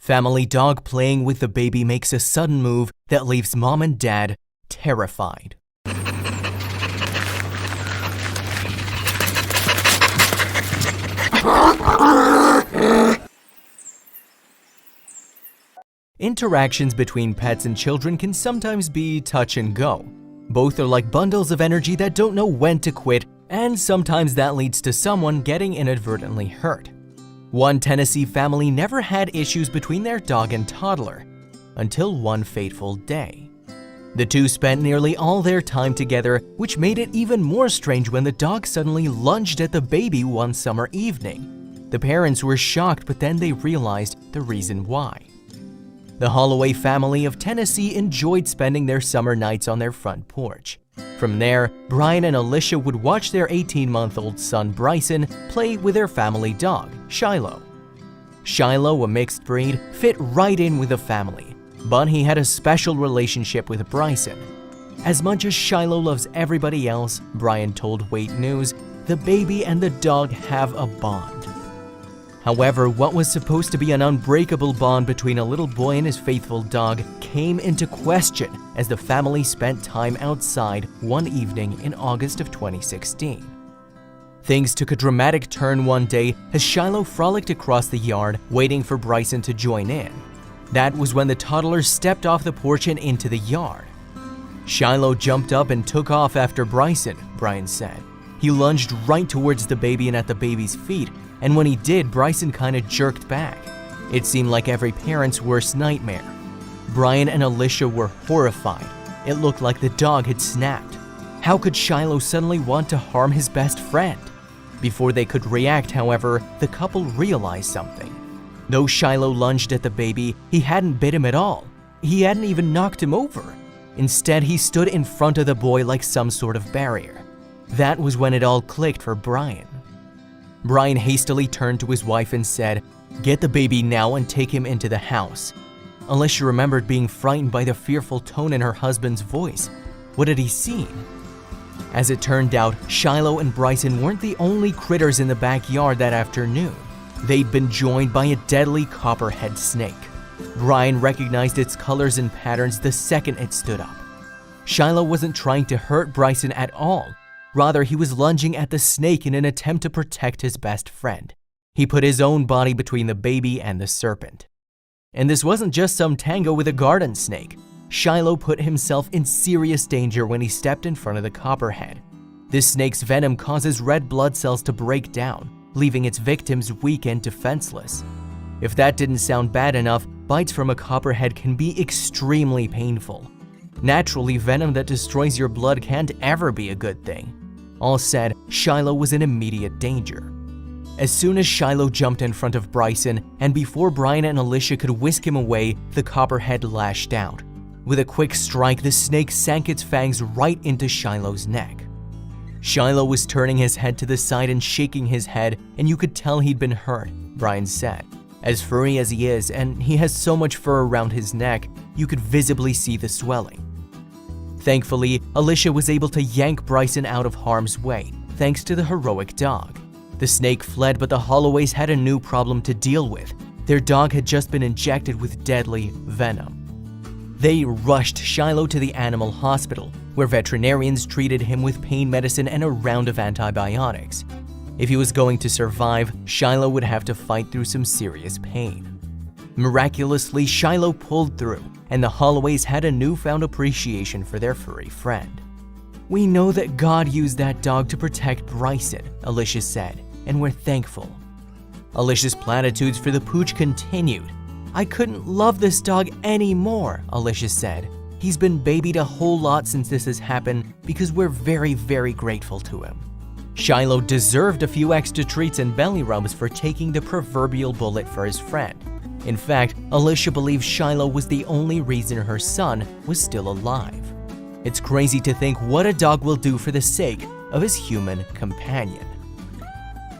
Family dog playing with the baby makes a sudden move that leaves mom and dad terrified. Interactions between pets and children can sometimes be touch and go. Both are like bundles of energy that don't know when to quit, and sometimes that leads to someone getting inadvertently hurt. One Tennessee family never had issues between their dog and toddler, until one fateful day. The two spent nearly all their time together, which made it even more strange when the dog suddenly lunged at the baby one summer evening. The parents were shocked, but then they realized the reason why. The Holloway family of Tennessee enjoyed spending their summer nights on their front porch. From there, Brian and Alicia would watch their 18-month-old son Bryson play with their family dog, Shiloh. Shiloh, a mixed breed, fit right in with the family, but he had a special relationship with Bryson. As much as Shiloh loves everybody else, Brian told Wait News, the baby and the dog have a bond. However, what was supposed to be an unbreakable bond between a little boy and his faithful dog came into question as the family spent time outside one evening in August of 2016. Things took a dramatic turn one day as Shiloh frolicked across the yard, waiting for Bryson to join in. That was when the toddler stepped off the porch and into the yard. Shiloh jumped up and took off after Bryson, Brian said. He lunged right towards the baby and at the baby's feet, and when he did, Bryson kinda jerked back. It seemed like every parent's worst nightmare. Brian and Alicia were horrified. It looked like the dog had snapped. How could Shiloh suddenly want to harm his best friend? Before they could react, however, the couple realized something. Though Shiloh lunged at the baby, he hadn't bit him at all. He hadn't even knocked him over. Instead, he stood in front of the boy like some sort of barrier. That was when it all clicked for Brian. Brian hastily turned to his wife and said, "Get the baby now and take him into the house." Alicia remembered being frightened by the fearful tone in her husband's voice. What had he seen? As it turned out, Shiloh and Bryson weren't the only critters in the backyard that afternoon. They'd been joined by a deadly copperhead snake. Brian recognized its colors and patterns the second it stood up. Shiloh wasn't trying to hurt Bryson at all. Rather, he was lunging at the snake in an attempt to protect his best friend. He put his own body between the baby and the serpent. And this wasn't just some tango with a garden snake. Shiloh put himself in serious danger when he stepped in front of the copperhead. This snake's venom causes red blood cells to break down, leaving its victims weak and defenseless. If that didn't sound bad enough, bites from a copperhead can be extremely painful. Naturally, venom that destroys your blood can't ever be a good thing. All said, Shiloh was in immediate danger. As soon as Shiloh jumped in front of Bryson, and before Brian and Alicia could whisk him away, the copperhead lashed out. With a quick strike, the snake sank its fangs right into Shiloh's neck. Shiloh was turning his head to the side and shaking his head, and you could tell he'd been hurt, Brian said. As furry as he is, and he has so much fur around his neck, you could visibly see the swelling. Thankfully, Alicia was able to yank Bryson out of harm's way, thanks to the heroic dog. The snake fled, but the Holloways had a new problem to deal with. Their dog had just been injected with deadly venom. They rushed Shiloh to the animal hospital, where veterinarians treated him with pain medicine and a round of antibiotics. If he was going to survive, Shiloh would have to fight through some serious pain. Miraculously, Shiloh pulled through, and the Holloways had a newfound appreciation for their furry friend. "We know that God used that dog to protect Bryson," Alicia said, "and we're thankful." Alicia's platitudes for the pooch continued. "I couldn't love this dog anymore," Alicia said. "He's been babied a whole lot since this has happened because we're very, very grateful to him." Shiloh deserved a few extra treats and belly rubs for taking the proverbial bullet for his friend. In fact, Alicia believes Shiloh was the only reason her son was still alive. It's crazy to think what a dog will do for the sake of his human companion.